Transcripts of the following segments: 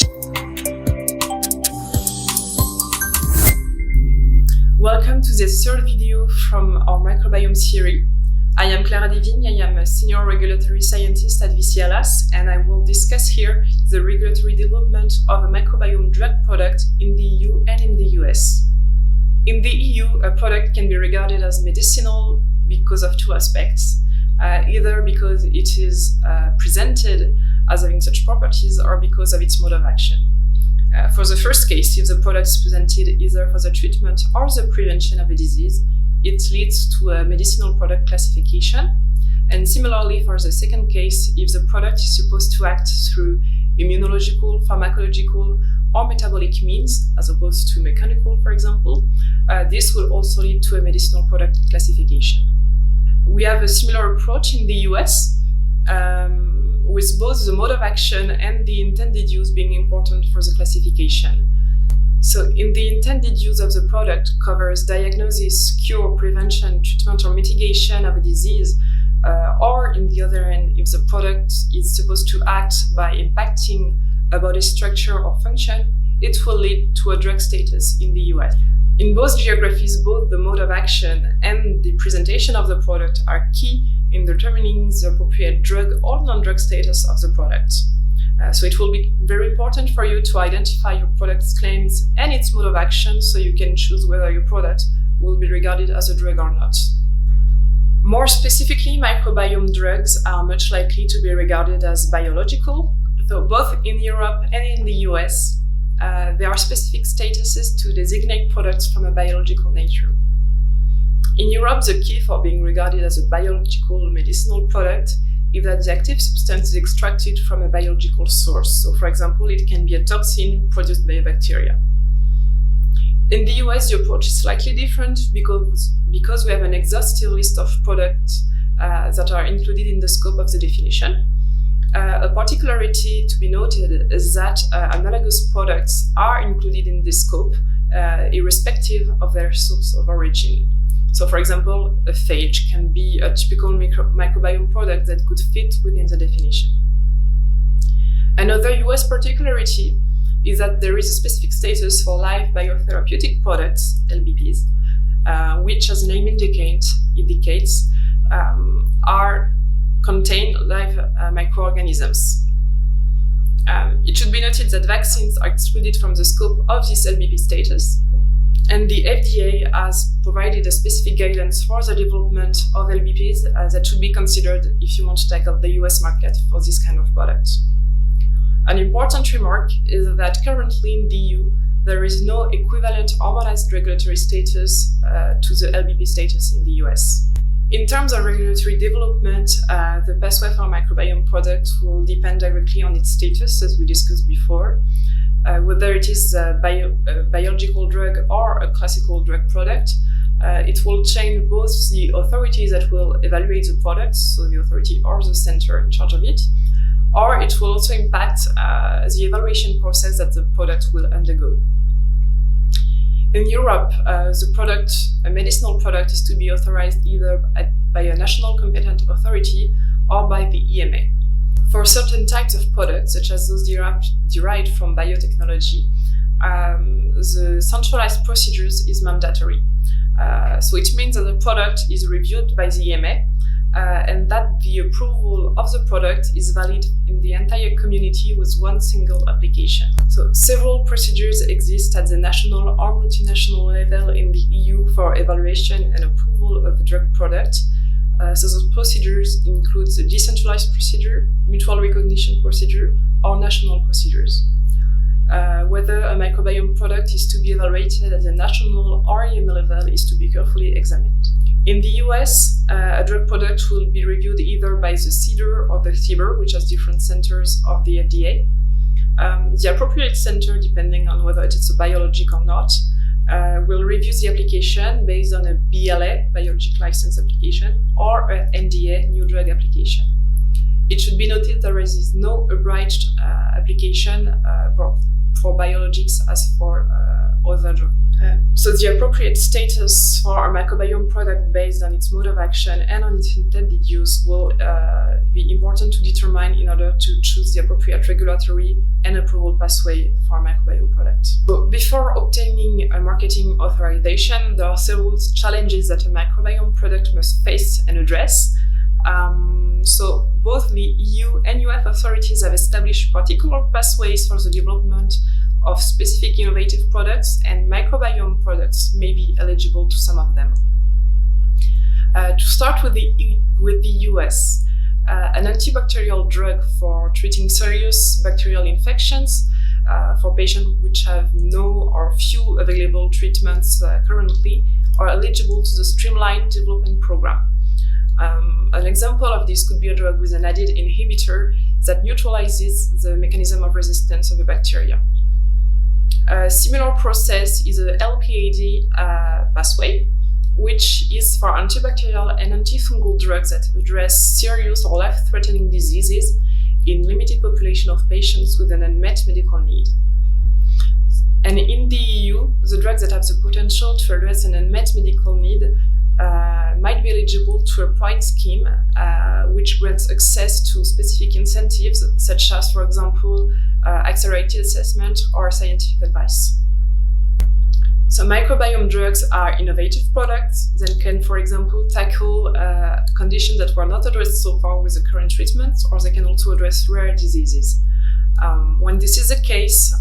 Welcome to the third video from our microbiome series. I am Clara Desvignes. I am a senior regulatory scientist at VCLS, and I will discuss here the regulatory development of a microbiome drug product in the EU and in the US. In the EU, a product can be regarded as medicinal because of two aspects, either because it is presented as having such properties or because of its mode of action. For the first case, if the product is presented either for the treatment or the prevention of a disease, it leads to a medicinal product classification. And similarly, for the second case, if the product is supposed to act through immunological, pharmacological, or metabolic means, as opposed to mechanical, for example, this will also lead to a medicinal product classification. We have a similar approach in the US, with both the mode of action and the intended use being important for the classification. So in the intended use of the product covers diagnosis, cure, prevention, treatment or mitigation of a disease, or in the other end, if the product is supposed to act by impacting a body structure or function, it will lead to a drug status in the US. In both geographies, both the mode of action and the presentation of the product are key in determining the appropriate drug or non-drug status of the product. So it will be very important for you to identify your product's claims and its mode of action so you can choose whether your product will be regarded as a drug or not. More specifically, microbiome drugs are much likely to be regarded as biological, though both in Europe and in the US, there are specific statuses to designate products from a biological nature. In Europe, the key for being regarded as a biological medicinal product is that the active substance is extracted from a biological source. So, for example, it can be a toxin produced by a bacteria. In the US, the approach is slightly different because we have an exhaustive list of products that are included in the scope of the definition. A particularity to be noted is that analogous products are included in this scope, irrespective of their source of origin. So, for example, a phage can be a typical microbiome product that could fit within the definition. Another US particularity is that there is a specific status for live biotherapeutic products, LBPs, which, as the name indicates, contain live microorganisms. It should be noted that vaccines are excluded from the scope of this LBP status, and the FDA has provided a specific guidance for the development of LBPs that should be considered if you want to tackle the US market for this kind of product. An important remark is that currently in the EU, there is no equivalent harmonized regulatory status to the LBP status in the US. In terms of regulatory development, the pathway for a microbiome product will depend directly on its status, as we discussed before. Whether it is a biological drug or a classical drug product, it will change both the authorities that will evaluate the product, so the authority or the center in charge of it, or it will also impact the evaluation process that the product will undergo. In Europe, a medicinal product is to be authorized either by a national competent authority or by the EMA. For certain types of products, such as those derived from biotechnology, the centralized procedures is mandatory. So it means that the product is reviewed by the EMA and that the approval of the product is valid in the entire community with one single application. So several procedures exist at the national or multinational level in the EU for evaluation and approval of a drug product. So those procedures include the decentralized procedure, mutual recognition procedure, or national procedures. Whether a microbiome product is to be evaluated at the national or EMA level is to be carefully examined. In the US, a drug product will be reviewed either by the CDER or the CBER, which has different centers of the FDA. The appropriate center, depending on whether it's a biologic or not, will review the application based on a BLA, Biologic License Application, or an NDA, New Drug Application. It should be noted there is no abridged application for biologics as for other drugs. So the appropriate status for a microbiome product based on its mode of action and on its intended use will be important to determine in order to choose the appropriate regulatory and approval pathway for a microbiome product. But before obtaining a marketing authorization, there are several challenges that a microbiome product must face and address. So both the EU and US authorities have established particular pathways for the development of specific innovative products, and microbiome products may be eligible to some of them. To start with the US, an antibacterial drug for treating serious bacterial infections for patients which have no or few available treatments currently are eligible to the streamlined development program. An example of this could be a drug with an added inhibitor that neutralizes the mechanism of resistance of the bacteria. A similar process is the LPAD pathway, which is for antibacterial and antifungal drugs that address serious or life-threatening diseases in limited population of patients with an unmet medical need. And in the EU, the drugs that have the potential to address an unmet medical need might be eligible to a point scheme which grants access to specific incentives, such as, for example, accelerated assessment or scientific advice. So microbiome drugs are innovative products that can, for example, tackle conditions that were not addressed so far with the current treatments, or they can also address rare diseases. When this is the case,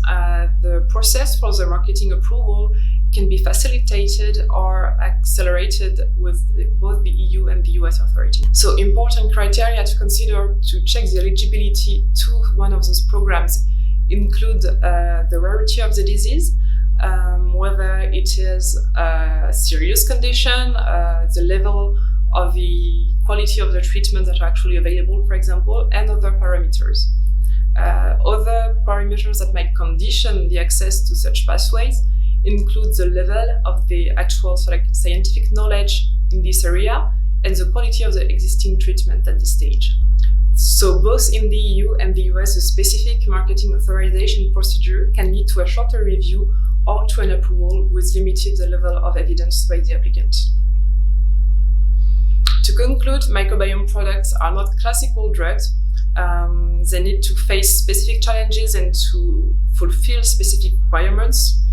the process for the marketing approval can be facilitated or accelerated with both the EU and the US authority. So important criteria to consider to check the eligibility to one of those programs include the rarity of the disease, whether it is a serious condition, the level of the quality of the treatment that are actually available, for example, and other parameters. Other parameters that might condition the access to such pathways include the level of the actual scientific knowledge in this area and the quality of the existing treatment at this stage. So both in the EU and the US, the specific marketing authorization procedure can lead to a shorter review or to an approval with limited level of evidence by the applicant. To conclude, microbiome products are not classical drugs. They need to face specific challenges and to fulfill specific requirements.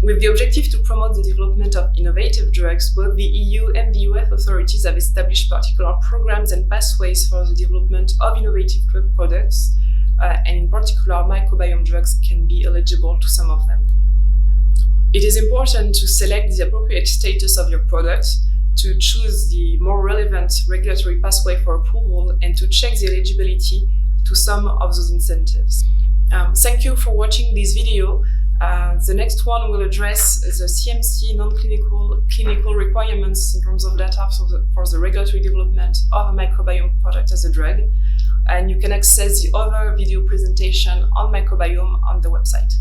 With the objective to promote the development of innovative drugs, both the EU and the US authorities have established particular programs and pathways for the development of innovative drug products, and in particular, microbiome drugs can be eligible to some of them. It is important to select the appropriate status of your product, to choose the more relevant regulatory pathway for approval, and to check the eligibility to some of those incentives. Thank you for watching this video. The next one will address the CMC non-clinical clinical requirements in terms of data for the regulatory development of a microbiome product as a drug. And you can access the other video presentation on microbiome on the website.